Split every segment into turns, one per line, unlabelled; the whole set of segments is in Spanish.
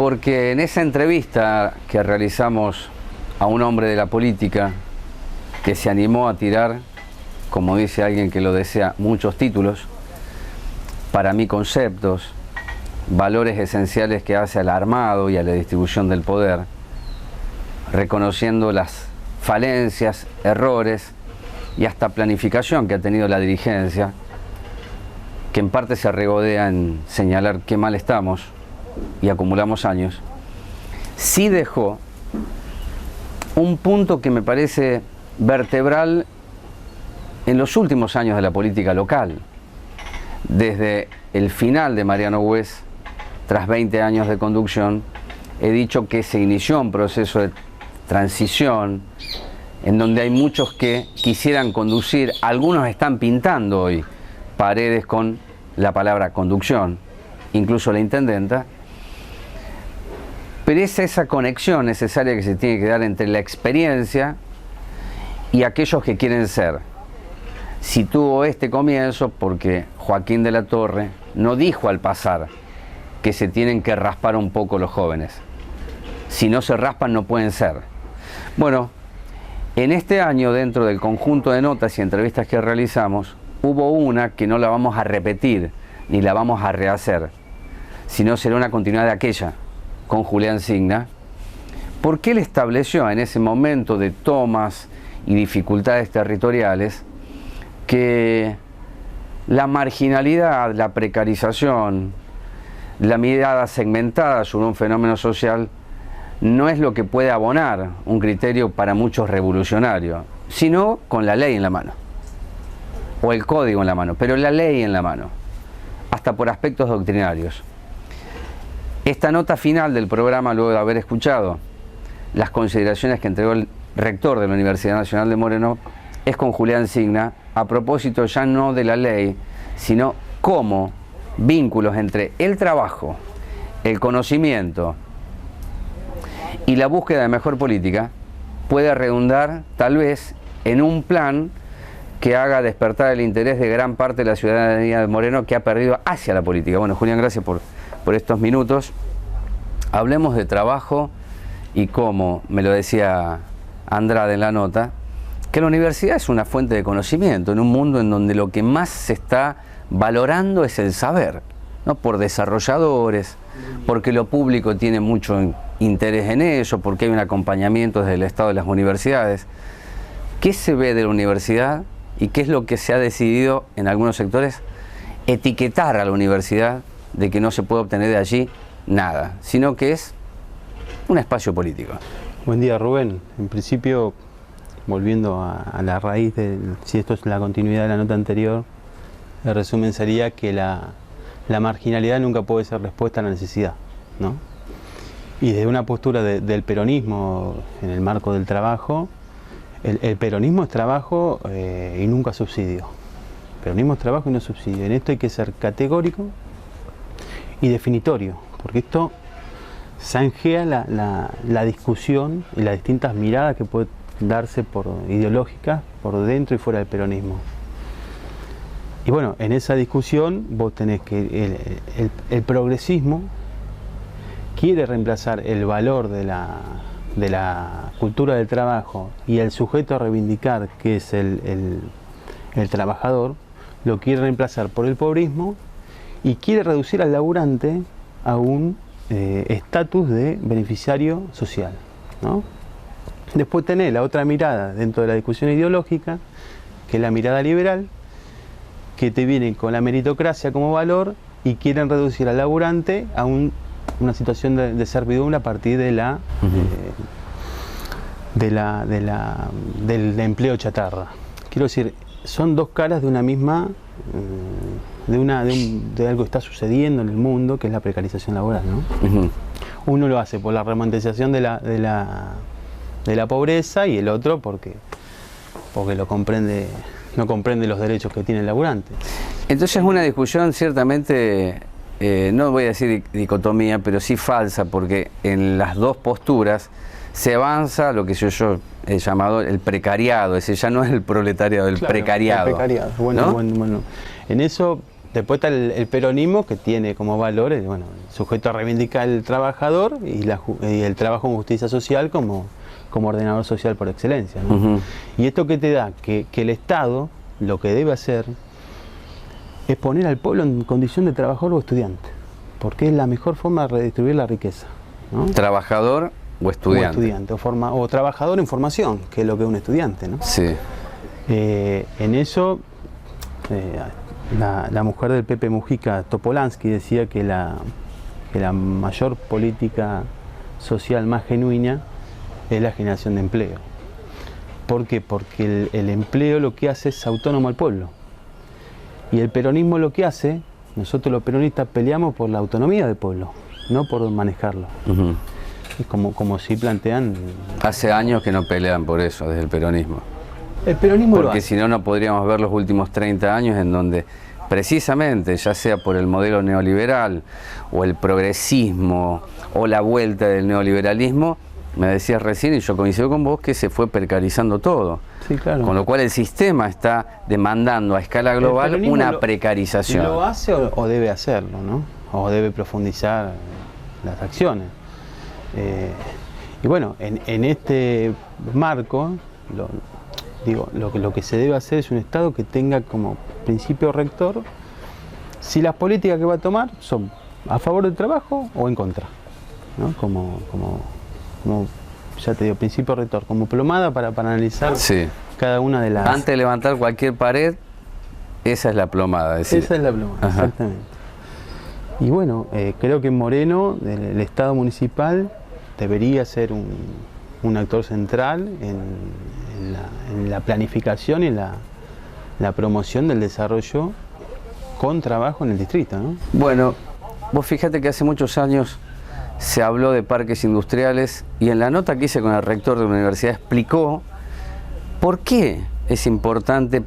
Porque en esa entrevista que realizamos a un hombre de la política que se animó a tirar, como dice alguien que lo desea, muchos títulos, para mí conceptos, valores esenciales que hace al armado y a la distribución del poder, reconociendo las falencias, errores y hasta planificación que ha tenido la dirigencia, que en parte se regodea en señalar qué mal estamos y acumulamos años, sí dejó un punto que me parece vertebral en los últimos años de la política local. Desde el final de Mariano Güez, tras 20 años de conducción, he dicho que se inició un proceso de transición en donde hay muchos que quisieran conducir, algunos están pintando hoy paredes con la palabra conducción, incluso la intendenta, pero es esa conexión necesaria que se tiene que dar entre la experiencia y aquellos que quieren ser. Si tuvo este comienzo porque Joaquín de la Torre no dijo al pasar que se tienen que raspar un poco los jóvenes. Si no se raspan no pueden ser. Bueno, en este año, dentro del conjunto de notas y entrevistas que realizamos, hubo una que no la vamos a repetir ni la vamos a rehacer, sino será una continuidad de aquella con Julián Signa, porque él estableció en ese momento de tomas y dificultades territoriales que la marginalidad, la precarización, la mirada segmentada sobre un fenómeno social no es lo que puede abonar un criterio para muchos revolucionario, sino con la ley en la mano, o el código en la mano, pero la ley en la mano, hasta por aspectos doctrinarios. Esta nota final del programa, luego de haber escuchado las consideraciones que entregó el rector de la Universidad Nacional de Moreno, es con Julián Signa, a propósito ya no de la ley, sino cómo vínculos entre el trabajo, el conocimiento y la búsqueda de mejor política puede redundar tal vez en un plan que haga despertar el interés de gran parte de la ciudadanía de Moreno que ha perdido hacia la política. Bueno, Julián, gracias por estos minutos. Hablemos de trabajo y cómo, me lo decía Andrade en la nota, que la universidad es una fuente de conocimiento en un mundo en donde lo que más se está valorando es el saber, ¿no? Por desarrolladores, porque lo público tiene mucho interés en ello, porque hay un acompañamiento desde el Estado de las universidades. ¿Qué se ve de la universidad y qué es lo que se ha decidido en algunos sectores? Etiquetar a la universidad de que no se puede obtener de allí nada, sino que es un espacio político.
Buen día, Rubén. En principio, volviendo a la raíz de si esto es la continuidad de la nota anterior, el resumen sería que la marginalidad nunca puede ser respuesta a la necesidad, ¿no? Y desde una postura del peronismo en el marco del trabajo, el peronismo es trabajo y nunca subsidio. El peronismo es trabajo y no subsidio. En esto hay que ser categórico y definitorio, porque esto zanjea la discusión y las distintas miradas que pueden darse por ideológicas por dentro y fuera del peronismo. Y bueno, en esa discusión vos tenés que el progresismo quiere reemplazar el valor de la cultura del trabajo y el sujeto a reivindicar, que es el trabajador, lo quiere reemplazar por el pobrismo y quiere reducir al laburante a un estatus de beneficiario social, ¿no? Después tenés la otra mirada dentro de la discusión ideológica, que es la mirada liberal, que te vienen con la meritocracia como valor y quieren reducir al laburante a una situación de servidumbre a partir del empleo chatarra. Quiero decir, son dos caras de una misma, de algo que está sucediendo en el mundo, que es la precarización laboral, ¿no? Uno lo hace por la romantización de la pobreza y el otro porque lo comprende, no comprende los derechos que tiene el laburante.
Entonces es una discusión ciertamente, no voy a decir dicotomía, pero sí falsa, porque en las dos posturas se avanza lo que yo he llamado el precariado, ese ya no es el proletariado, el precariado.
El precariado, bueno, ¿no? Bueno. En eso después está el peronismo, que tiene como valores, bueno, el sujeto reivindica al trabajador y el trabajo en justicia social como ordenador social por excelencia, ¿no? Y esto que te da, que el Estado lo que debe hacer es poner al pueblo en condición de trabajador o estudiante, porque es la mejor forma de redistribuir la riqueza, ¿no?
Trabajador o estudiante.
O trabajador en formación, que es lo que es un estudiante, ¿no?
Sí.
En eso, la mujer del Pepe Mujica, Topolansky, decía que la mayor política social más genuina es la generación de empleo. ¿Por qué? Porque el empleo lo que hace es autónomo al pueblo. Y el peronismo lo que hace, nosotros los peronistas peleamos por la autonomía del pueblo, no por manejarlo. Y como sí plantean...
Hace años que no pelean por eso, desde el peronismo.
El peronismo lo
Porque
hace.
si no, no podríamos ver los últimos 30 años en donde precisamente, ya sea por el modelo neoliberal o el progresismo o la vuelta del neoliberalismo, me decías recién, y yo coincido con vos, que se fue precarizando todo.
Sí, claro.
Con lo cual el sistema está demandando a escala global una precarización.
¿Lo hace o debe hacerlo, no? O debe profundizar las acciones? Y bueno, en este marco, lo que se debe hacer es un Estado que tenga como principio rector si las políticas que va a tomar son a favor del trabajo o en contra, ¿no? Como ya te digo, principio rector, como plomada para analizar cada una de las...
Antes de levantar cualquier pared, esa es la plomada.
Esa es la plomada, exactamente. Y bueno, creo que Moreno, el Estado municipal, debería ser un actor central en la planificación y en la promoción del desarrollo con trabajo en el distrito, ¿no?
Bueno, vos fíjate que hace muchos años se habló de parques industriales y en la nota que hice con el rector de la universidad explicó por qué es importante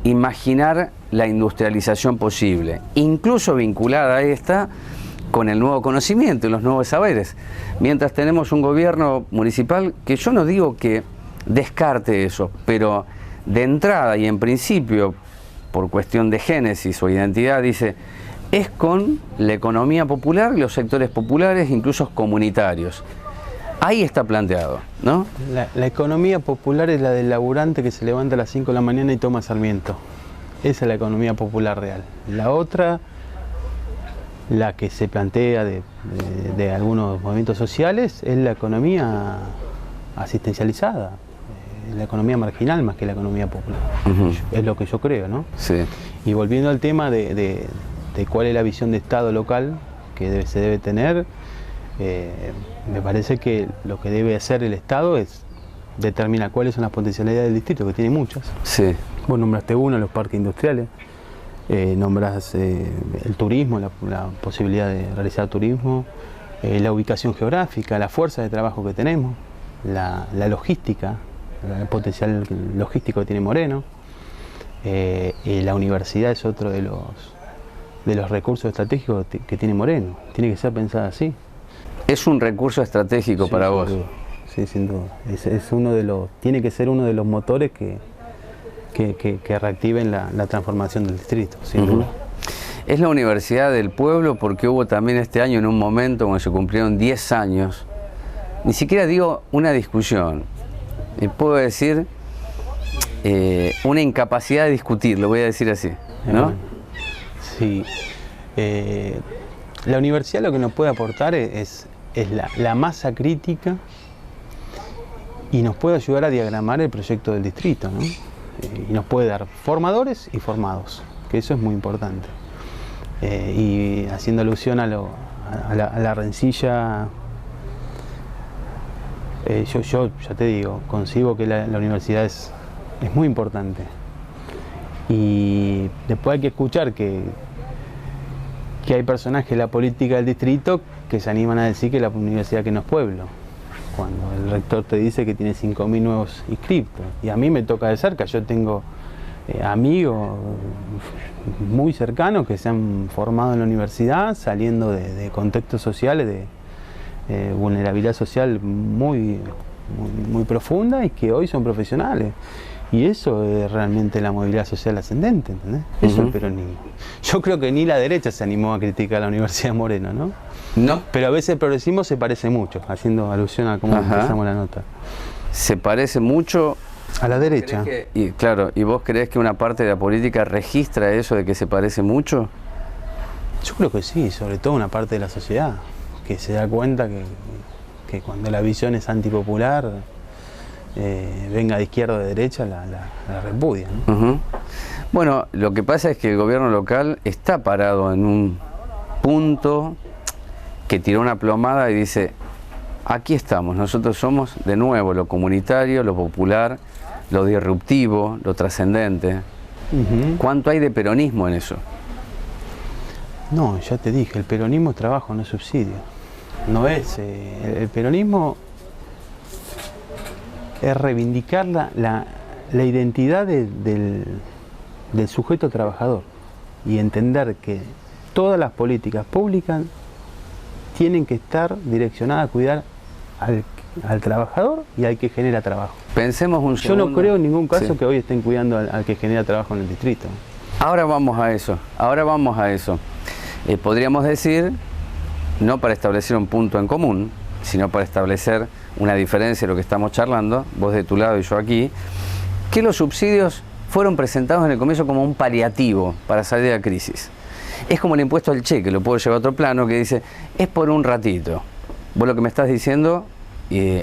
imaginar la industrialización posible, incluso vinculada a esta con el nuevo conocimiento y los nuevos saberes. Mientras tenemos un gobierno municipal que yo no digo que descarte eso, pero de entrada y en principio, por cuestión de génesis o identidad, dice, es con la economía popular y los sectores populares, incluso comunitarios. Ahí está planteado, ¿no?
La economía popular es la del laburante que se levanta a las 5 de la mañana y toma Sarmiento. Esa es la economía popular real. La otra, la que se plantea de algunos movimientos sociales, es la economía asistencializada, la economía marginal más que la economía popular. Es lo que yo creo, ¿no?
Sí.
Y volviendo al tema de cuál es la visión de Estado local que se debe tener, me parece que lo que debe hacer el Estado es determinar cuáles son las potencialidades del distrito, que tiene muchas.
Sí.
Vos nombraste uno, los parques industriales, nombras el turismo, la posibilidad de realizar turismo, la ubicación geográfica, la fuerza de trabajo que tenemos, la logística, el potencial logístico que tiene Moreno. La universidad es otro de los recursos estratégicos que tiene Moreno. Tiene que ser pensada así.
¿Es un recurso estratégico para vos?
Sí, sin duda. Tiene que ser uno de los motores que reactiven la transformación del distrito, sin duda.
Es la universidad del pueblo porque hubo también este año, en un momento cuando se cumplieron 10 años, ni siquiera digo una discusión, puedo decir una incapacidad de discutir, lo voy a decir así, ¿no?
Sí. La universidad lo que nos puede aportar es la masa crítica y nos puede ayudar a diagramar el proyecto del distrito, ¿no? Y nos puede dar formadores y formados, que eso es muy importante. Y haciendo alusión a la rencilla, yo ya te digo, concibo que la universidad es muy importante. Y después hay que escuchar que hay personajes de la política del distrito que se animan a decir que la universidad que no es pueblo, cuando el rector te dice que tiene 5.000 nuevos inscriptos. Y a mí me toca de cerca, yo tengo amigos muy cercanos que se han formado en la universidad, saliendo de contextos sociales, de vulnerabilidad social muy profunda, y que hoy son profesionales. Y eso es realmente la movilidad social ascendente, ¿entendés? Eso es el peronismo. Yo creo que ni la derecha se animó a criticar a la Universidad de Moreno, ¿no?
No.
Pero a veces el progresismo se parece mucho, haciendo alusión a cómo empezamos la nota.
Se parece mucho
a la derecha.
Y claro, ¿y vos creés que una parte de la política registra eso de que se parece mucho?
Yo creo que sí, sobre todo una parte de la sociedad, que se da cuenta que cuando la visión es antipopular, venga de izquierda o de derecha, la repudia, ¿no?
Bueno, lo que pasa es que el gobierno local está parado en un punto que tiró una plomada y dice, aquí estamos, nosotros somos de nuevo lo comunitario, lo popular, lo disruptivo, lo trascendente. ¿Cuánto hay de peronismo en eso?
No, ya te dije, el peronismo es trabajo, no es subsidio. No es, el peronismo es reivindicar la identidad del sujeto trabajador y entender que todas las políticas públicas tienen que estar direccionadas a cuidar al trabajador y al que genera trabajo.
Pensemos un segundo.
Yo no creo en ningún caso que hoy estén cuidando al que genera trabajo en el distrito.
Ahora vamos a eso, podríamos decir, no para establecer un punto en común, sino para establecer una diferencia de lo que estamos charlando, vos de tu lado y yo aquí, que los subsidios fueron presentados en el comienzo como un paliativo para salir de la crisis. Es como el impuesto al cheque, lo puedo llevar a otro plano, que dice, es por un ratito. Vos lo que me estás diciendo,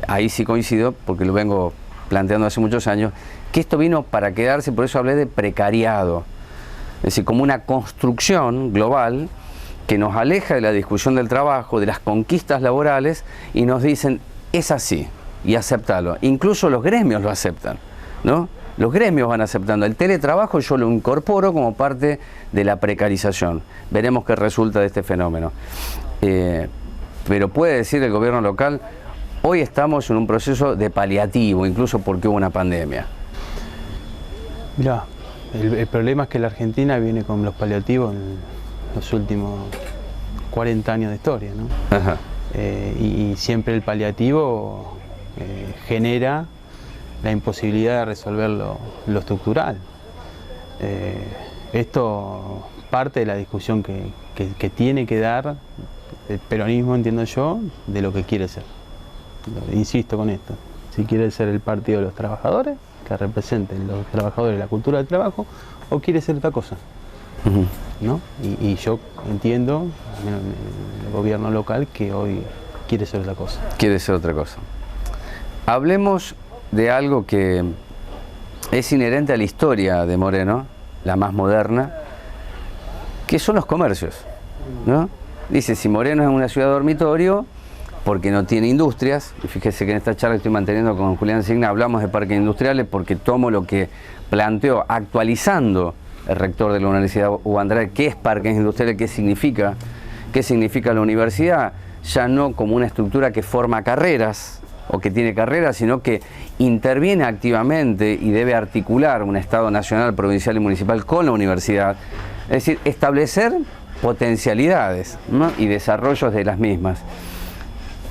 ahí sí coincido, porque lo vengo planteando hace muchos años, que esto vino para quedarse, por eso hablé de precariado. Es decir, como una construcción global que nos aleja de la discusión del trabajo, de las conquistas laborales, y nos dicen, es así, y acéptalo. Incluso los gremios lo aceptan, ¿no? Los gremios van aceptando. El teletrabajo yo lo incorporo como parte de la precarización. Veremos qué resulta de este fenómeno. Pero puede decir el gobierno local, hoy estamos en un proceso de paliativo, incluso porque hubo una pandemia.
Mirá, el problema es que la Argentina viene con los paliativos en los últimos 40 años de historia, ¿no? Y siempre el paliativo genera la imposibilidad de resolver lo estructural. Esto parte de la discusión que tiene que dar el peronismo, entiendo yo, de lo que quiere ser. Insisto con esto, si quiere ser el partido de los trabajadores, que representen los trabajadores la cultura del trabajo, o quiere ser otra cosa, ¿no? Y yo entiendo, el gobierno local, que hoy quiere ser otra cosa.
Quiere ser otra cosa. Hablemos de algo que es inherente a la historia de Moreno, la más moderna, que son los comercios, ¿no? Dice, si Moreno es una ciudad dormitorio, porque no tiene industrias, y fíjese que en esta charla que estoy manteniendo con Julián Signa hablamos de parques industriales porque tomo lo que planteó, actualizando el rector de la Universidad Hugo Andrade, qué es parques industriales, qué significa la universidad, ya no como una estructura que forma carreras, o que tiene carreras, sino que interviene activamente y debe articular un Estado nacional, provincial y municipal con la universidad, es decir, establecer potencialidades, ¿no? Y desarrollos de las mismas.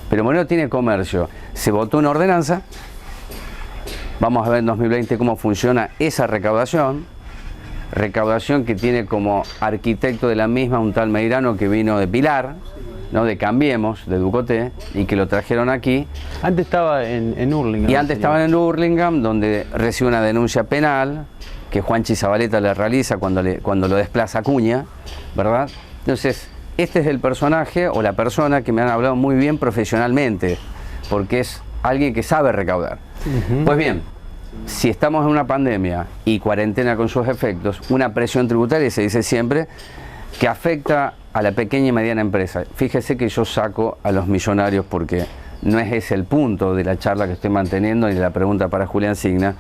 Pero Moreno tiene comercio, se votó una ordenanza, vamos a ver en 2020 cómo funciona esa recaudación que tiene como arquitecto de la misma un tal Meirano que vino de Pilar, ¿no? De Cambiemos, de Ducoté, y que lo trajeron aquí.
Antes estaba en Hurlingham.
Y antes estaba en Hurlingham, donde recibe una denuncia penal que Juanchi Zabaleta le realiza cuando lo desplaza Acuña, ¿verdad? Entonces, este es el personaje o la persona que me han hablado muy bien profesionalmente, porque es alguien que sabe recaudar. Pues bien, si estamos en una pandemia y cuarentena con sus efectos, una presión tributaria, se dice siempre, que afecta a la pequeña y mediana empresa. Fíjese que yo saco a los millonarios porque no es ese el punto de la charla que estoy manteniendo ni de la pregunta para Julián Signa,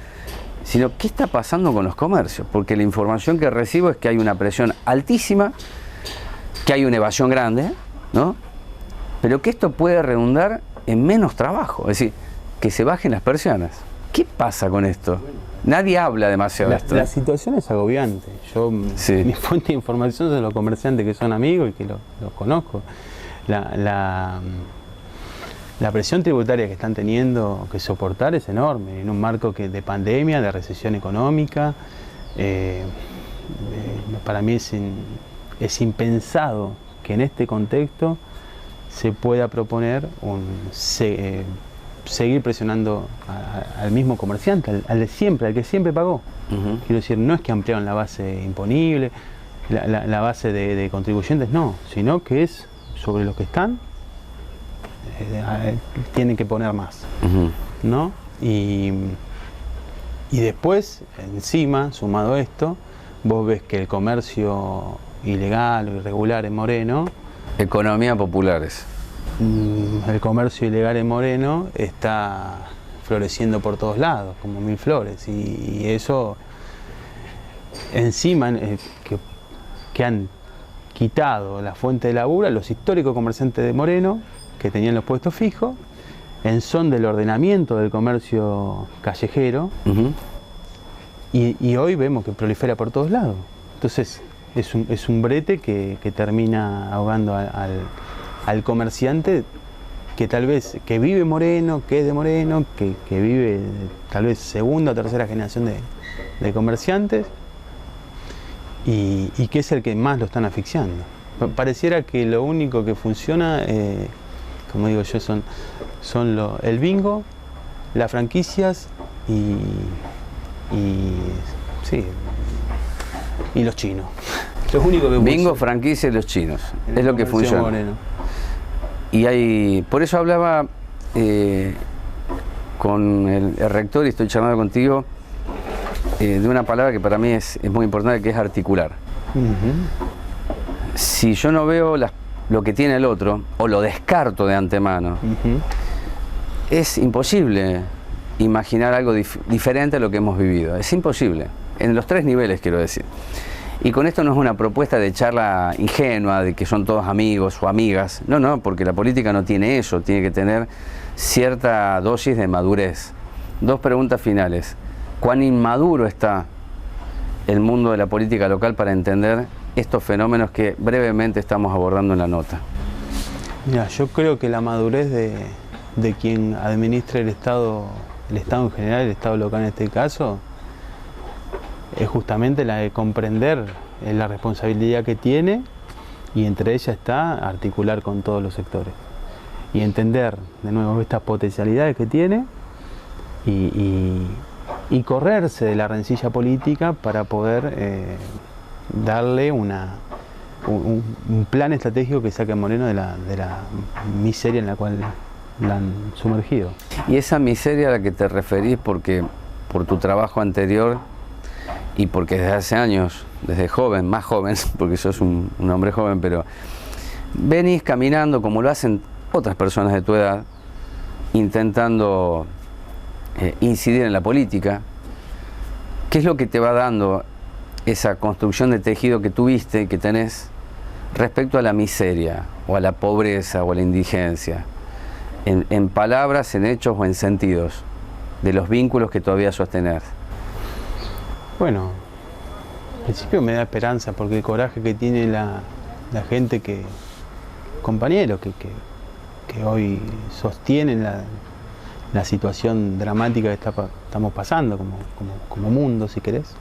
sino qué está pasando con los comercios, porque la información que recibo es que hay una presión altísima, que hay una evasión grande, ¿no? Pero que esto puede redundar en menos trabajo, es decir, que se bajen las persianas. ¿Qué pasa con esto? Nadie habla demasiado de esto.
La situación es agobiante. Yo, mi fuente de información son los comerciantes que son amigos y que los conozco. la presión tributaria que están teniendo que soportar es enorme, en un marco de pandemia, de recesión económica. Para mí es impensado que en este contexto se pueda proponer seguir presionando al mismo comerciante, al de siempre, al que siempre pagó. Quiero decir, no es que ampliaron la base imponible, la base de contribuyentes, no, sino que es sobre los que están, tienen que poner más, ¿no? Y después, encima, sumado a esto, vos ves que el comercio ilegal o irregular en Moreno...
Economía populares.
El comercio ilegal en Moreno está floreciendo por todos lados, como mil flores, y eso encima que han quitado la fuente de laburo a los históricos comerciantes de Moreno que tenían los puestos fijos en son del ordenamiento del comercio callejero, y hoy vemos que prolifera por todos lados. Entonces es un brete que termina ahogando al comerciante que tal vez que vive Moreno, que es de Moreno, que vive tal vez segunda o tercera generación de comerciantes, y que es el que más lo están asfixiando. Pareciera que lo único que funciona, como digo yo, son el bingo, las franquicias y los chinos. Lo único que
bingo, franquicia y los chinos. Es lo que funciona. Moreno. Y por eso hablaba con el rector, y estoy charlando contigo, de una palabra que para mí es muy importante, que es articular. Si yo no veo lo que tiene el otro, o lo descarto de antemano, es imposible imaginar algo diferente a lo que hemos vivido. Es imposible, en los 3 niveles, quiero decir. Y con esto no es una propuesta de charla ingenua, de que son todos amigos o amigas. No, porque la política no tiene eso, tiene que tener cierta dosis de madurez. 2 preguntas finales. ¿Cuán inmaduro está el mundo de la política local para entender estos fenómenos que brevemente estamos abordando en la nota?
Mira, yo creo que la madurez de quien administra el Estado en general, el Estado local en este caso, es justamente la de comprender la responsabilidad que tiene, y entre ellas está articular con todos los sectores y entender de nuevo estas potencialidades que tiene y correrse de la rencilla política para poder darle un plan estratégico que saque a Moreno de la miseria en la cual la han sumergido.
Y esa miseria a la que te referís, porque por tu trabajo anterior y porque desde hace años, desde joven, más joven, porque sos un hombre joven, pero venís caminando como lo hacen otras personas de tu edad, intentando incidir en la política. ¿Qué es lo que te va dando esa construcción de tejido que tuviste y que tenés respecto a la miseria, o a la pobreza, o a la indigencia? En palabras, en hechos o en sentidos, de los vínculos que todavía sostenés.
Bueno, al principio me da esperanza, porque el coraje que tiene la gente, compañeros que hoy sostienen la situación dramática que estamos pasando como mundo, si querés,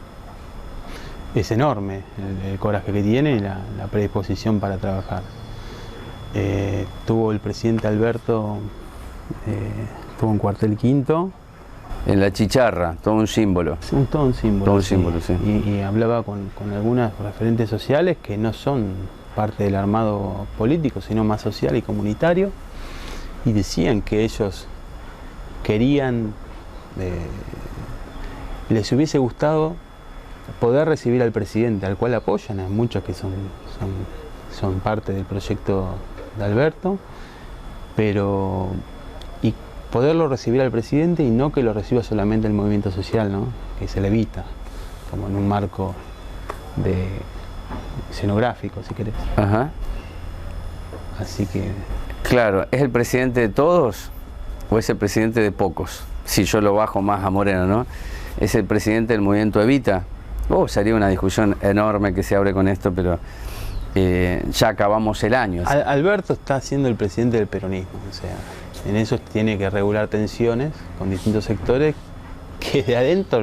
es enorme el coraje que tiene y la predisposición para trabajar. Tuvo el presidente Alberto, tuvo un cuartel quinto.
En la chicharra, todo un símbolo.
Todo un símbolo.
Todo un símbolo, sí.
Y hablaba con algunas referentes sociales que no son parte del armado político, sino más social y comunitario, y decían que ellos querían, les hubiese gustado poder recibir al presidente, al cual apoyan, a muchos que son parte del proyecto de Alberto, pero poderlo recibir al presidente y no que lo reciba solamente el movimiento social, ¿no? Que se le evita, como en un marco escenográfico, si querés.
Ajá.
Así que...
Claro, ¿es el presidente de todos o es el presidente de pocos? Si yo lo bajo más a Moreno, ¿no? ¿Es el presidente del movimiento Evita? Sería una discusión enorme que se abre con esto, pero ya acabamos el año.
Alberto está siendo el presidente del peronismo, o sea... en eso tiene que regular tensiones con distintos sectores que de adentro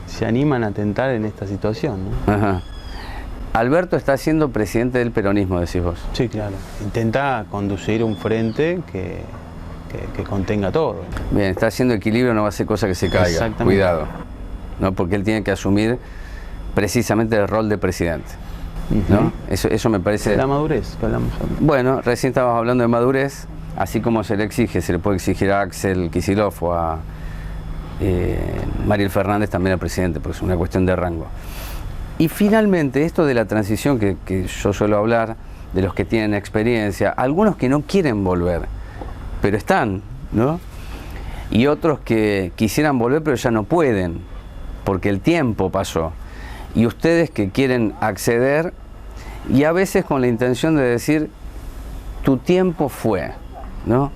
se animan a tentar en esta situación, ¿no?
Ajá. Alberto está siendo presidente del peronismo, decís vos.
Sí, claro. Intenta conducir un frente que contenga todo.
Bien, está haciendo equilibrio, no va a ser cosa que se caiga.
Exactamente.
Cuidado, ¿no? Porque él tiene que asumir precisamente el rol de presidente, ¿no? Eso me parece...
La madurez que hablamos antes.
Bueno, recién estábamos hablando de madurez, así como se le puede exigir a Axel Kicillof o a Mariel Fernández también al presidente, porque es una cuestión de rango. Y finalmente, esto de la transición que yo suelo hablar, de los que tienen experiencia, algunos que no quieren volver, pero están, ¿no? Y otros que quisieran volver pero ya no pueden, porque el tiempo pasó. Y ustedes que quieren acceder, y a veces con la intención de decir, tu tiempo fue, ¿no?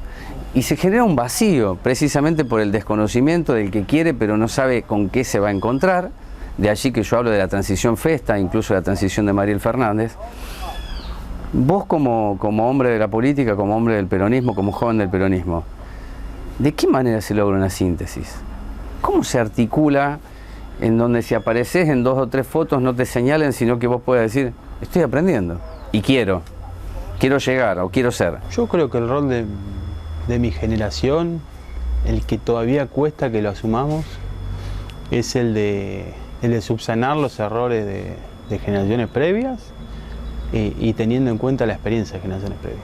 Y se genera un vacío, precisamente por el desconocimiento del que quiere pero no sabe con qué se va a encontrar. De allí que yo hablo de la transición Festa, incluso de la transición de Mariel Fernández. Vos como hombre de la política, como hombre del peronismo, como joven del peronismo, ¿de qué manera se logra una síntesis? ¿Cómo se articula en donde si apareces en 2 o 3 fotos no te señalen, sino que vos puedas decir, estoy aprendiendo y quiero llegar o quiero ser?
Yo creo que el rol de mi generación, el que todavía cuesta que lo asumamos, es el de subsanar los errores de generaciones previas y teniendo en cuenta la experiencia de generaciones previas.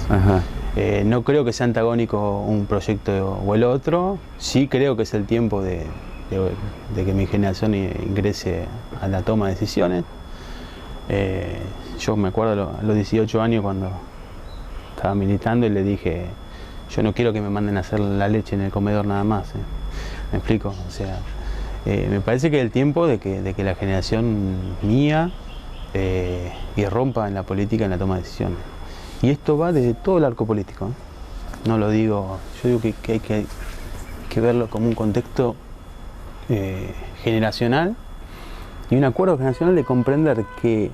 Ajá.
No creo que sea antagónico un proyecto o el otro, sí creo que es el tiempo de que mi generación ingrese a la toma de decisiones. Yo me acuerdo a los 18 años cuando estaba militando y le dije, yo no quiero que me manden a hacer la leche en el comedor nada más. ¿Me explico? O sea, me parece que es el tiempo de que la generación mía irrumpa en la política, en la toma de decisiones. Y esto va desde todo el arco político, ¿eh? No lo digo, yo digo que hay que verlo como un contexto generacional y un acuerdo generacional de comprender que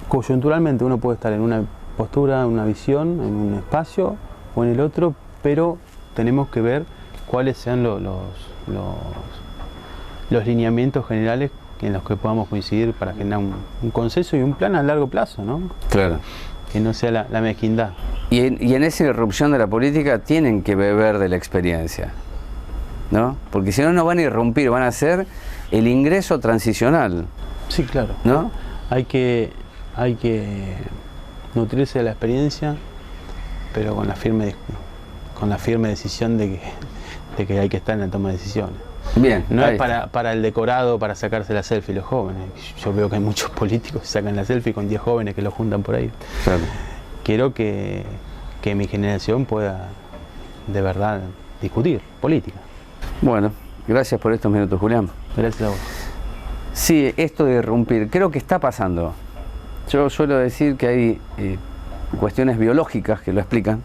coyunturalmente uno puede estar en una postura, en una visión, en un espacio o en el otro, pero tenemos que ver cuáles sean los lineamientos generales en los que podamos coincidir para generar un consenso y un plan a largo plazo, ¿no?
Claro.
Que no sea la mezquindad.
Y en esa irrupción de la política tienen que beber de la experiencia, ¿no? Porque si no, no van a irrumpir, van a hacer el ingreso transicional.
Sí, claro.
¿No?
Hay que nutrirse de la experiencia, pero con la firme decisión de que hay que estar en la toma de decisiones.
Bien.
No es para el decorado, para sacarse la selfie los jóvenes. Yo veo que hay muchos políticos que sacan la selfie con 10 jóvenes que lo juntan por ahí.
Claro.
Quiero que mi generación pueda de verdad discutir política.
Bueno, gracias por estos minutos, Julián.
Gracias a vos.
Sí, esto de irrumpir, creo que está pasando. Yo suelo decir que hay cuestiones biológicas que lo explican.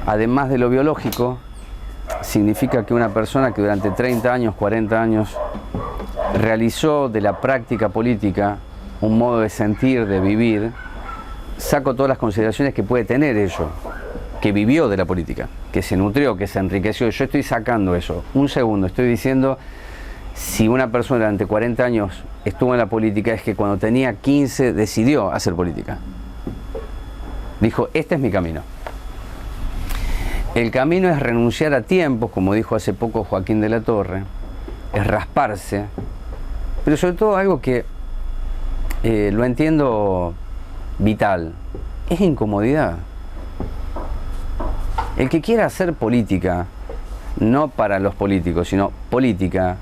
Además de lo biológico, significa que una persona que durante 30 años, 40 años, realizó de la práctica política un modo de sentir, de vivir, saco todas las consideraciones que puede tener ello, que vivió de la política, que se nutrió, que se enriqueció. Yo estoy sacando eso. Un segundo, estoy diciendo, si una persona durante 40 años estuvo en la política, es que cuando tenía 15 decidió hacer política. Dijo, este es mi camino. El camino es renunciar a tiempos, como dijo hace poco Joaquín de la Torre, es rasparse, pero sobre todo algo que lo entiendo vital, es incomodidad. El que quiera hacer política, no para los políticos, sino política,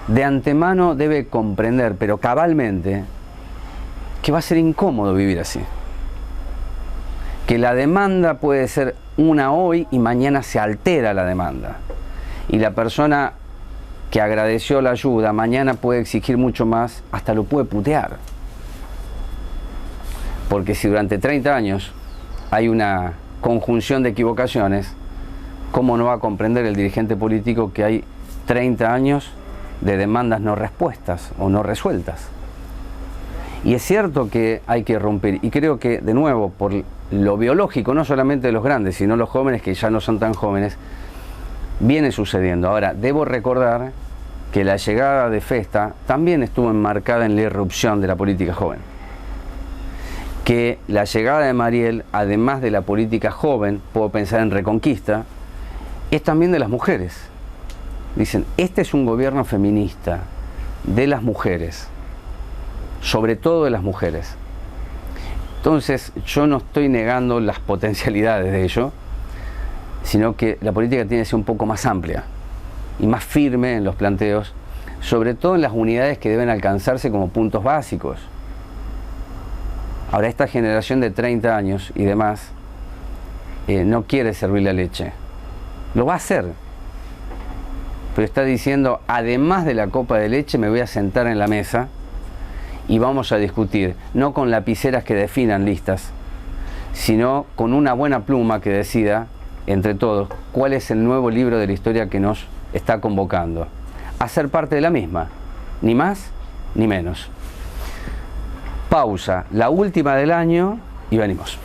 de antemano debe comprender, pero cabalmente, que va a ser incómodo vivir así. Que la demanda puede ser una hoy y mañana se altera la demanda. Y la persona que agradeció la ayuda mañana puede exigir mucho más, hasta lo puede putear. Porque si durante 30 años hay una conjunción de equivocaciones, ¿cómo no va a comprender el dirigente político que hay 30 años de demandas no respuestas o no resueltas? Y es cierto que hay que romper, y creo que, de nuevo, por lo biológico, no solamente de los grandes, sino los jóvenes que ya no son tan jóvenes, viene sucediendo. Ahora, debo recordar que la llegada de Festa también estuvo enmarcada en la irrupción de la política joven. Que la llegada de Mariel, además de la política joven, puedo pensar en Reconquista, es también de las mujeres. Dicen, este es un gobierno feminista de las mujeres, sobre todo de las mujeres. Entonces, yo no estoy negando las potencialidades de ello, sino que la política tiene que ser un poco más amplia y más firme en los planteos, sobre todo en las unidades que deben alcanzarse como puntos básicos. Ahora, esta generación de 30 años y demás no quiere servir la leche. Lo va a hacer, pero está diciendo, además de la copa de leche, me voy a sentar en la mesa y vamos a discutir, no con lapiceras que definan listas, sino con una buena pluma que decida, entre todos, cuál es el nuevo libro de la historia que nos está convocando a ser parte de la misma, ni más ni menos. Pausa, la última del año, y venimos.